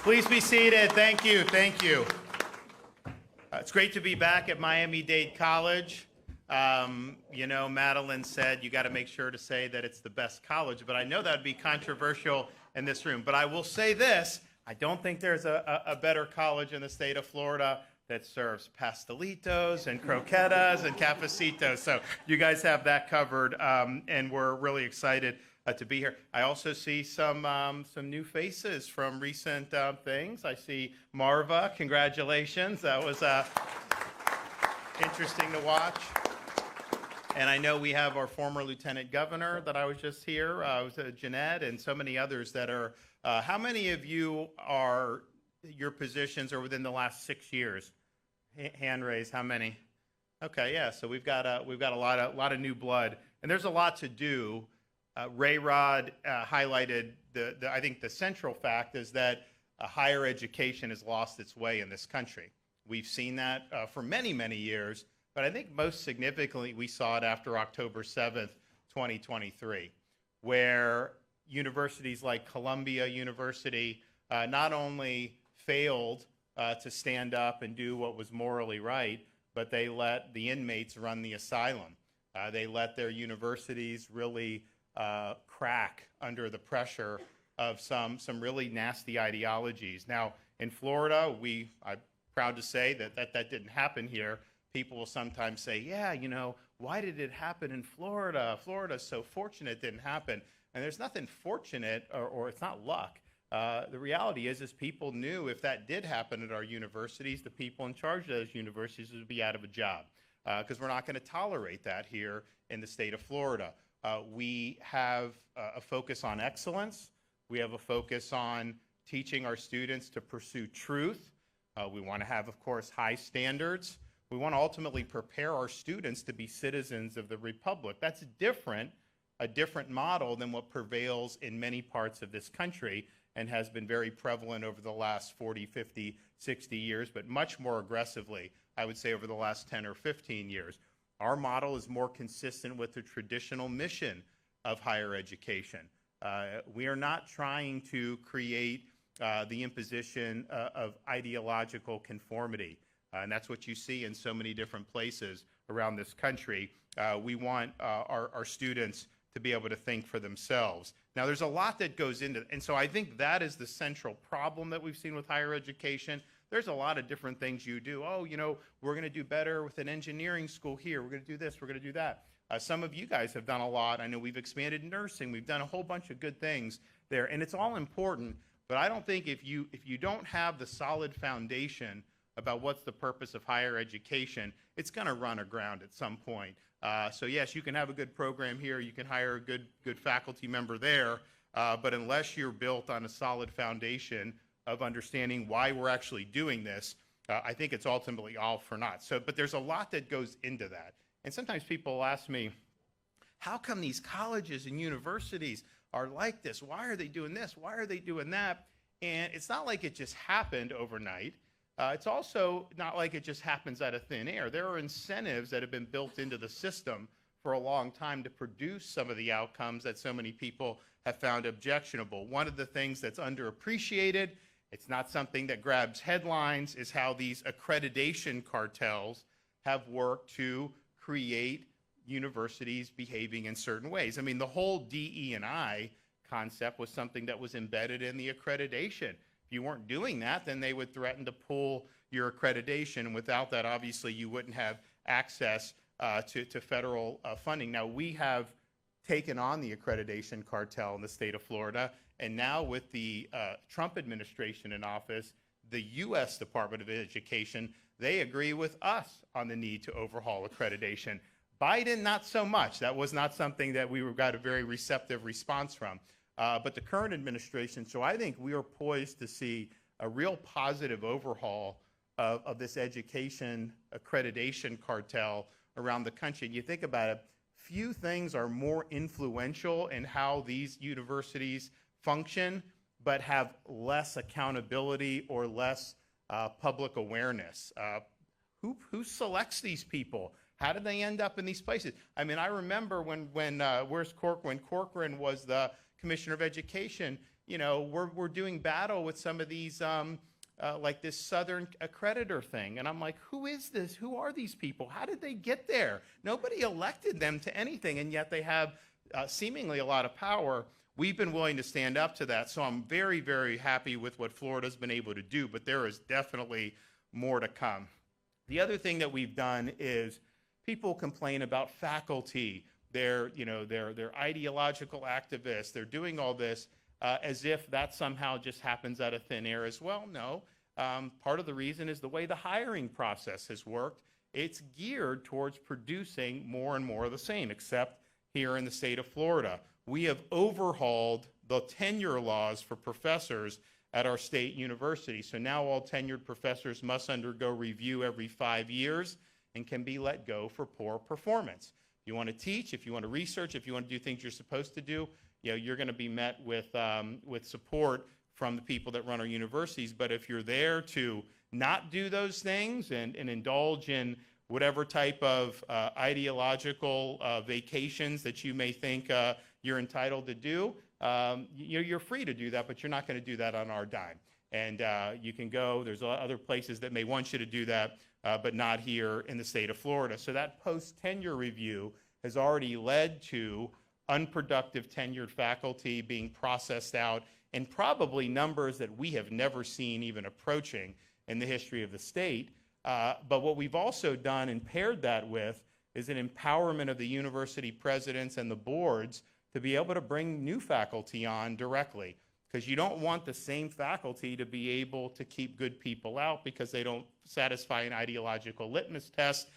Please be seated. Thank you. Thank you. It's great to be back at Miami-Dade College. Madeline said you got to make sure to say that it's the best college, but I know that would be controversial in this room. But I will say this, I don't think there's a better college in the state of Florida that serves pastelitos and croquetas and cafecitos. So you guys have that covered, and we're really excited to be here. I also see some new faces from recent things. I see Marva, congratulations. That was interesting to watch. And I know we have our former lieutenant governor that I was just here, was Jeanette, and so many others that are. How many of you are, your positions are within the last 6 years? Hand raise, how many? Okay, yeah, so we've got a lot of new blood, and there's a lot to do. Ray Rod highlighted I think the central fact is that higher education has lost its way in this country. We've seen that for many, many years, but I think most significantly we saw it after October 7th, 2023, where universities like Columbia University not only failed to stand up and do what was morally right, but they let the inmates run the asylum. They let their universities really crack under the pressure of some really nasty ideologies. Now, in Florida, I'm proud to say that didn't happen here. People will sometimes say, yeah, why did it happen in Florida? Florida's so fortunate it didn't happen. And there's nothing fortunate, or it's not luck. The reality is people knew if that did happen at our universities, the people in charge of those universities would be out of a job, because we're not going to tolerate that here in the state of Florida. We have a focus on excellence. We have a focus on teaching our students to pursue truth. We want to have, of course, high standards. We want to ultimately prepare our students to be citizens of the Republic. That's a different model than what prevails in many parts of this country and has been very prevalent over the last 40, 50, 60 years, but much more aggressively, I would say, over the last 10 or 15 years. Our model is more consistent with the traditional mission of higher education. We are not trying to create the imposition of ideological conformity. And that's what you see in so many different places around this country. We want our students to be able to think for themselves. Now, there's a lot that goes into it. And so I think that is the central problem that we've seen with higher education. There's a lot of different things you do. Oh, we're going to do better with an engineering school here. We're going to do this. We're going to do that. Some of you guys have done a lot. I know we've expanded nursing. We've done a whole bunch of good things there. And it's all important. But I don't think if you don't have the solid foundation about what's the purpose of higher education, it's going to run aground at some point. So yes, you can have a good program here, you can hire a good faculty member there, but unless you're built on a solid foundation of understanding why we're actually doing this, I think it's ultimately all for naught. But there's a lot that goes into that. And sometimes people ask me, how come these colleges and universities are like this? Why are they doing this? Why are they doing that? And it's not like it just happened overnight. It's also not like it just happens out of thin air. There are incentives that have been built into the system for a long time to produce some of the outcomes that so many people have found objectionable. One of the things that's underappreciated, it's not something that grabs headlines, is how these accreditation cartels have worked to create universities behaving in certain ways. I mean, the whole DE&I concept was something that was embedded in the accreditation. If you weren't doing that, then they would threaten to pull your accreditation. And without that, obviously, you wouldn't have access to federal funding. Now, we have taken on the accreditation cartel in the state of Florida. And now with the Trump administration in office, the U.S. Department of Education, they agree with us on the need to overhaul accreditation. Biden, not so much. That was not something that we got a very receptive response from. But the current administration, so I think we are poised to see a real positive overhaul of this education accreditation cartel around the country. And you think about it, few things are more influential in how these universities function, but have less accountability or less public awareness. Who selects these people? How did they end up in these places? I mean, I remember when Corcoran was the Commissioner of Education, we're doing battle with some of these, like this Southern accreditor thing. And I'm like, who is this? Who are these people? How did they get there? Nobody elected them to anything, and yet they have seemingly a lot of power. We've been willing to stand up to that. So I'm very, very happy with what Florida's been able to do, but there is definitely more to come. The other thing that we've done is people complain about faculty. They're ideological activists. They're doing all this as if that somehow just happens out of thin air as well. No, part of the reason is the way the hiring process has worked. It's geared towards producing more and more of the same, except here in the state of Florida. We have overhauled the tenure laws for professors at our state university. So now all tenured professors must undergo review every 5 years and can be let go for poor performance. If you want to teach, if you want to research, if you want to do things you're supposed to do, you're going to be met with support from the people that run our universities. But if you're there to not do those things and indulge in whatever type of ideological vacations that you may think you're entitled to do, you're free to do that, but you're not going to do that on our dime. And you can go, there's other places that may want you to do that, but not here in the state of Florida. So that post-tenure review has already led to unproductive tenured faculty being processed out, and probably numbers that we have never seen even approaching in the history of the state. But what we've also done and paired that with is an empowerment of the university presidents and the boards to be able to bring new faculty on directly, because you don't want the same faculty to be able to keep good people out because they don't satisfy an ideological litmus test.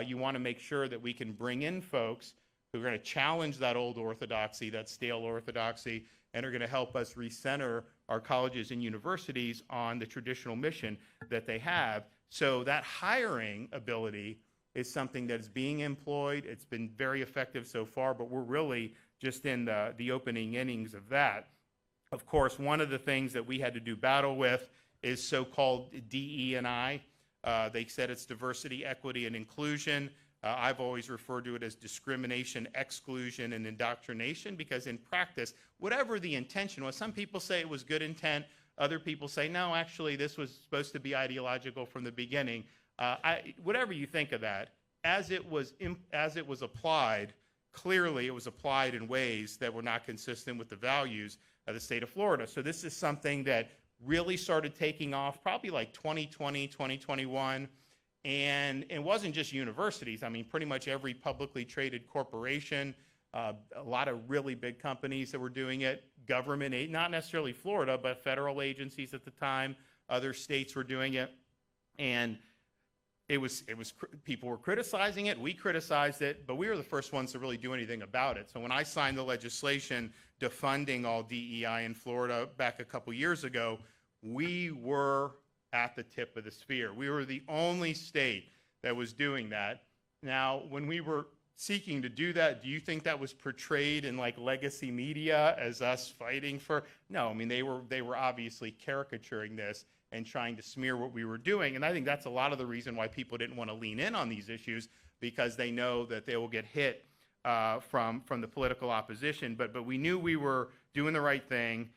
You want to make sure that we can bring in folks who are going to challenge that old orthodoxy, that stale orthodoxy, and are going to help us recenter our colleges and universities on the traditional mission that they have. So that hiring ability is something that is being employed. It's been very effective so far, but we're really just in the opening innings of that. Of course, one of the things that we had to do battle with is so-called DE&I. They said it's diversity, equity, and inclusion. I've always referred to it as discrimination, exclusion, and indoctrination, because in practice, whatever the intention was, some people say it was good intent, other people say, no, actually, this was supposed to be ideological from the beginning. Whatever you think of that, as it was applied, clearly it was applied in ways that were not consistent with the values of the state of Florida. So this is something that really started taking off probably like 2020, 2021. And it wasn't just universities. I mean, pretty much every publicly traded corporation, a lot of really big companies that were doing it, government, not necessarily Florida, but federal agencies at the time, other states were doing it. And it was people were criticizing it, we criticized it, but we were the first ones to really do anything about it. So when I signed the legislation defunding all DEI in Florida back a couple years ago, we were at the tip of the spear. We were the only state that was doing that. Now, when we were seeking to do that, do you think that was portrayed in like legacy media as us fighting for? No, I mean, they were obviously caricaturing this and trying to smear what we were doing. And I think that's a lot of the reason why people didn't want to lean in on these issues, because they know that they will get hit from the political opposition. But we knew we were doing the right thing,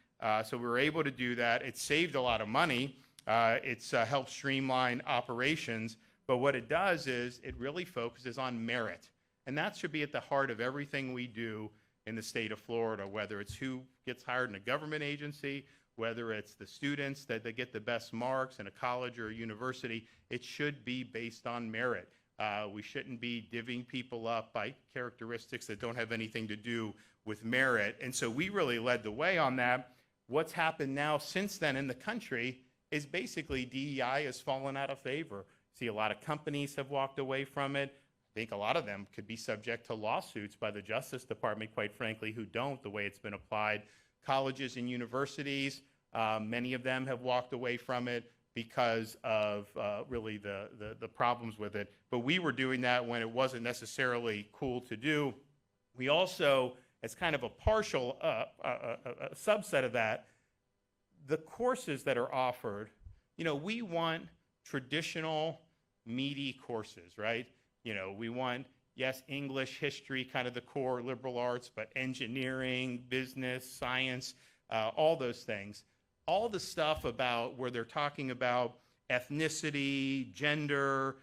so we were able to do that. It saved a lot of money. It's helped streamline operations. But what it does is it really focuses on merit. And that should be at the heart of everything we do in the state of Florida, whether it's who gets hired in a government agency, whether it's the students that they get the best marks in a college or a university. It should be based on merit. We shouldn't be divvying people up by characteristics that don't have anything to do with merit. And so we really led the way on that. What's happened now since then in the country is basically DEI has fallen out of favor. See, a lot of companies have walked away from it. I think a lot of them could be subject to lawsuits by the Justice Department, quite frankly, who don't, the way it's been applied. Colleges and universities, many of them have walked away from it because of really the problems with it. But we were doing that when it wasn't necessarily cool to do. We also, as kind of a partial a subset of that, the courses that are offered, we want traditional, meaty courses, right? We want, yes, English, history, kind of the core liberal arts, but engineering, business, science, all those things. All the stuff about where they're talking about ethnicity, gender,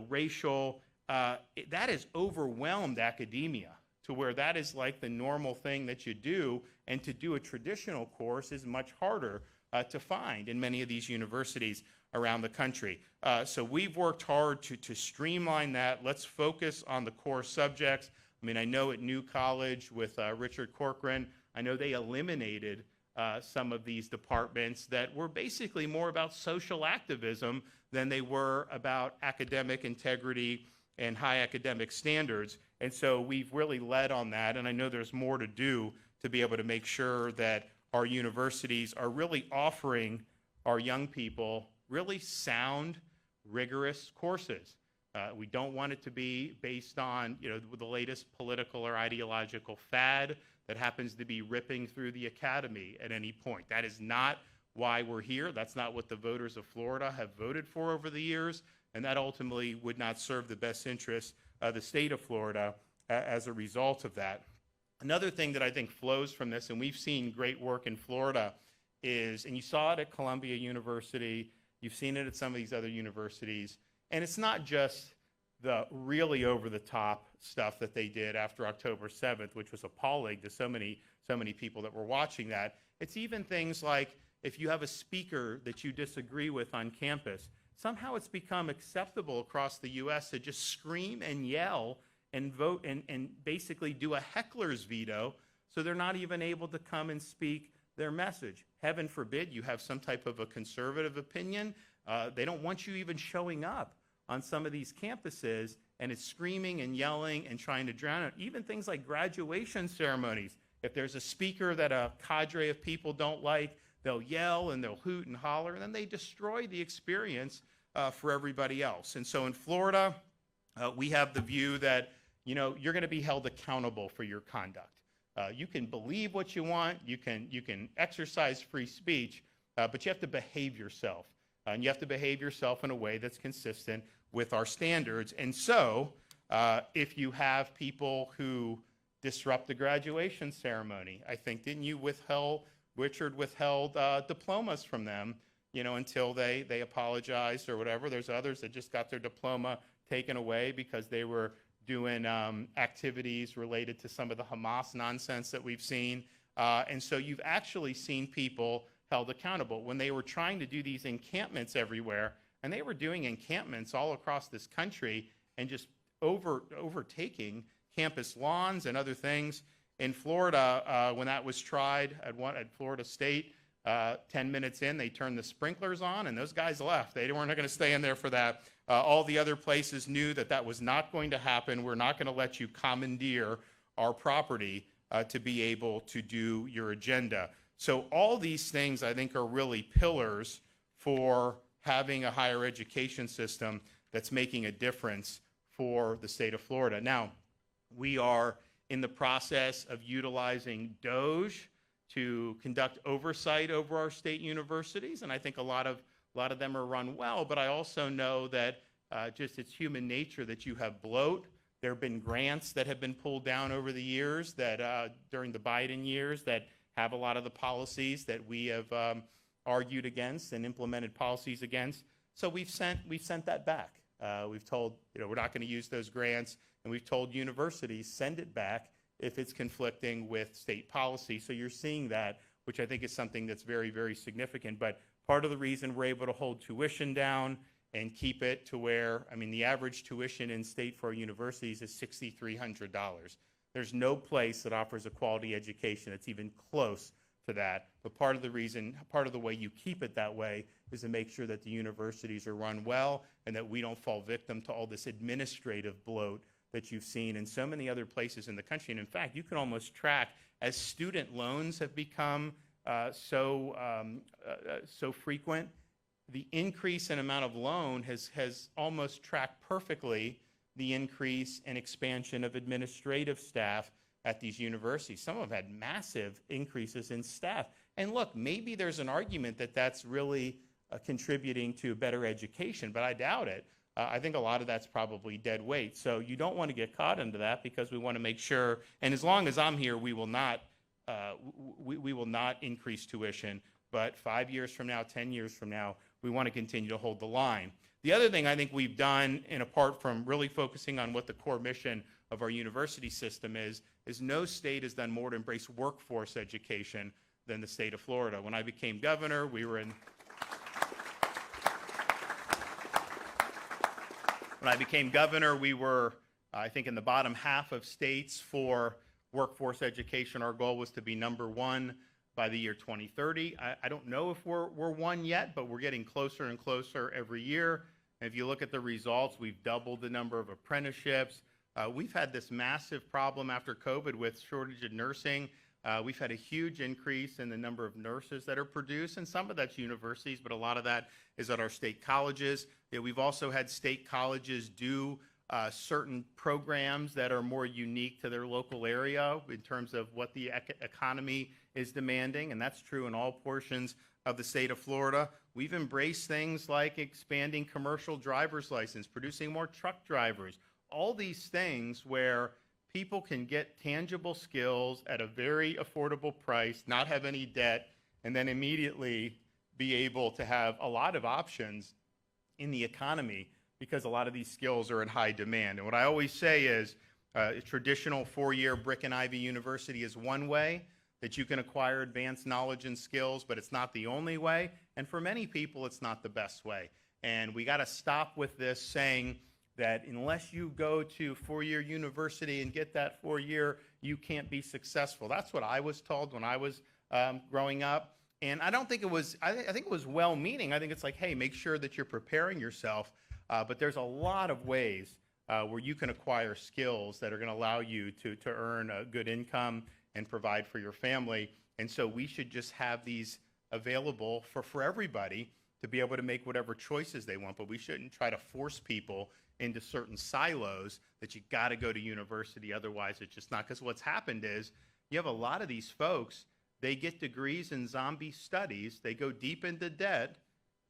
racial, that has overwhelmed academia to where that is like the normal thing that you do, and to do a traditional course is much harder to find in many of these universities around the country. So we've worked hard to streamline that. Let's focus on the core subjects. I mean, I know at New College with Richard Corcoran, I know they eliminated some of these departments that were basically more about social activism than they were about academic integrity and high academic standards. And so we've really led on that, and I know there's more to do to be able to make sure that our universities are really offering our young people really sound, rigorous courses. We don't want it to be based on the latest political or ideological fad that happens to be ripping through the academy at any point. That is not why we're here. That's not what the voters of Florida have voted for over the years, and that ultimately would not serve the best interests of the state of Florida as a result of that. Another thing that I think flows from this, and we've seen great work in Florida, is, and you saw it at Columbia University, you've seen it at some of these other universities, and it's not just the really over-the-top stuff that they did after October 7th, which was appalling to so many people that were watching that. It's even things like if you have a speaker that you disagree with on campus, somehow it's become acceptable across the U.S. to just scream and yell and vote and basically do a heckler's veto, so they're not even able to come and speak their message. Heaven forbid you have some type of a conservative opinion. They don't want you even showing up on some of these campuses, and it's screaming and yelling and trying to drown it. Even things like graduation ceremonies. If there's a speaker that a cadre of people don't like, they'll yell and they'll hoot and holler, and then they destroy the experience for everybody else. And so in Florida, we have the view that you're going to be held accountable for your conduct. You can believe what you want, you can exercise free speech, but you have to behave yourself. And you have to behave yourself in a way that's consistent with our standards. And so if you have people who disrupt the graduation ceremony, I think, didn't you Richard withheld diplomas from them, until they apologized or whatever. There's others that just got their diploma taken away because they were doing activities related to some of the Hamas nonsense that we've seen. And so you've actually seen people held accountable when they were trying to do these encampments everywhere, and they were doing encampments all across this country and just overtaking campus lawns and other things. In Florida, when that was tried at Florida State, 10 minutes in, they turned the sprinklers on, and those guys left. They weren't going to stay in there for that. All the other places knew that was not going to happen. We're not going to let you commandeer our property to be able to do your agenda. So all these things, I think, are really pillars for having a higher education system that's making a difference for the state of Florida. Now, we are in the process of utilizing DOGE to conduct oversight over our state universities, and I think a lot of them are run well, but I also know that just it's human nature that you have bloat. There have been grants that have been pulled down over the years that during the Biden years that have a lot of the policies that we have argued against and implemented policies against. So we've sent that back. We've told, we're not going to use those grants, and we've told universities, send it back if it's conflicting with state policy. So you're seeing that, which I think is something that's very, very significant. But part of the reason we're able to hold tuition down and keep it to where, the average tuition in state for our universities is $6,300. There's no place that offers a quality education that's even close to that. But part of the way you keep it that way is to make sure that the universities are run well and that we don't fall victim to all this administrative bloat that you've seen in so many other places in the country. And in fact, you can almost track, as student loans have become so frequent, the increase in amount of loan has almost tracked perfectly the increase and expansion of administrative staff at these universities. Some of them had massive increases in staff. And look, maybe there's an argument that that's really contributing to better education, but I doubt it. I think a lot of that's probably dead weight. So you don't want to get caught into that, because we want to make sure, and as long as I'm here, we will not we will not increase tuition, but 5 years from now, 10 years from now, we want to continue to hold the line. The other thing I think we've done, and apart from really focusing on what the core mission of our university system is no state has done more to embrace workforce education than the state of Florida. When I became governor, we were in When I became governor, we were, I think, in the bottom half of states for workforce education. Our goal was to be #1 by the year 2030. I don't know if we're one yet, but we're getting closer and closer every year. And if you look at the results, we've doubled the number of apprenticeships. We've had this massive problem after COVID with shortage of nursing. We've had a huge increase in the number of nurses that are produced, and some of that's universities, but a lot of that is at our state colleges. We've also had state colleges do certain programs that are more unique to their local area in terms of what the economy is demanding, and that's true in all portions of the state of Florida. We've embraced things like expanding commercial driver's license, producing more truck drivers, all these things where people can get tangible skills at a very affordable price, not have any debt, and then immediately be able to have a lot of options in the economy because a lot of these skills are in high demand. And what I always say is a traditional 4-year brick and ivy university is one way that you can acquire advanced knowledge and skills, but it's not the only way. And for many people, it's not the best way. And we got to stop with this saying that unless you go to 4-year university and get that 4-year, you can't be successful. That's what I was told when I was growing up. And I don't think it was, I think it was well-meaning. I think it's like, hey, make sure that you're preparing yourself. But there's a lot of ways where you can acquire skills that are going to allow you to earn a good income and provide for your family. And so we should just have these available for everybody to be able to make whatever choices they want. But we shouldn't try to force people into certain silos that you got to go to university, otherwise it's just not. Because what's happened is you have a lot of these folks, they get degrees in zombie studies, they go deep into debt,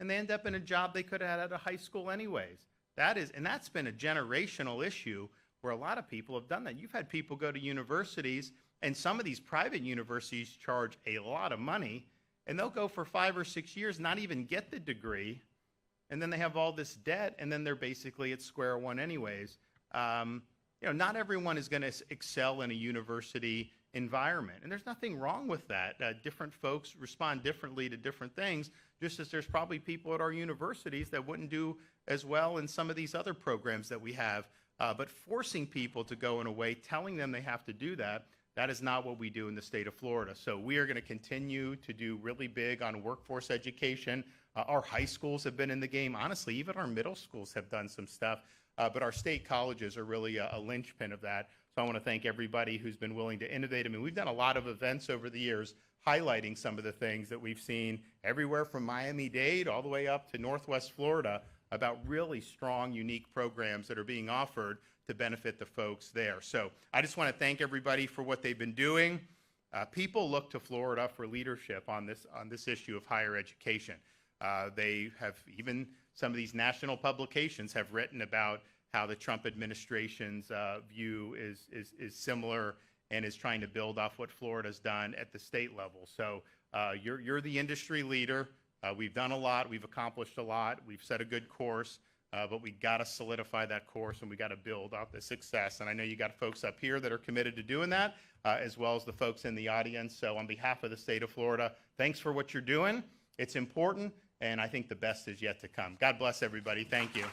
and they end up in a job they could have had out of high school anyways. That's been a generational issue where a lot of people have done that. You've had people go to universities, and some of these private universities charge a lot of money, and they'll go for 5 or 6 years, not even get the degree, and then they have all this debt, and then they're basically at square one anyways. Not everyone is going to excel in a university environment, and there's nothing wrong with that. Different folks respond differently to different things, just as there's probably people at our universities that wouldn't do as well in some of these other programs that we have. But forcing people to go in a way, telling them they have to do that, that is not what we do in the state of Florida. So we are going to continue to do really big on workforce education. Our high schools have been in the game. Honestly, even our middle schools have done some stuff. But our state colleges are really a linchpin of that. So I want to thank everybody who's been willing to innovate. I mean, we've done a lot of events over the years highlighting some of the things that we've seen everywhere from Miami-Dade all the way up to Northwest Florida about really strong, unique programs that are being offered to benefit the folks there. So I just want to thank everybody for what they've been doing. People look to Florida for leadership on this issue of higher education. They have, even some of these national publications have written about how the Trump administration's view is similar and is trying to build off what Florida's done at the state level. So you're the industry leader. We've done a lot. We've accomplished a lot. We've set a good course, but we got to solidify that course, and we got to build off the success. And I know you got folks up here that are committed to doing that, as well as the folks in the audience. So on behalf of the state of Florida, thanks for what you're doing. It's important, and I think the best is yet to come. God bless everybody. Thank you.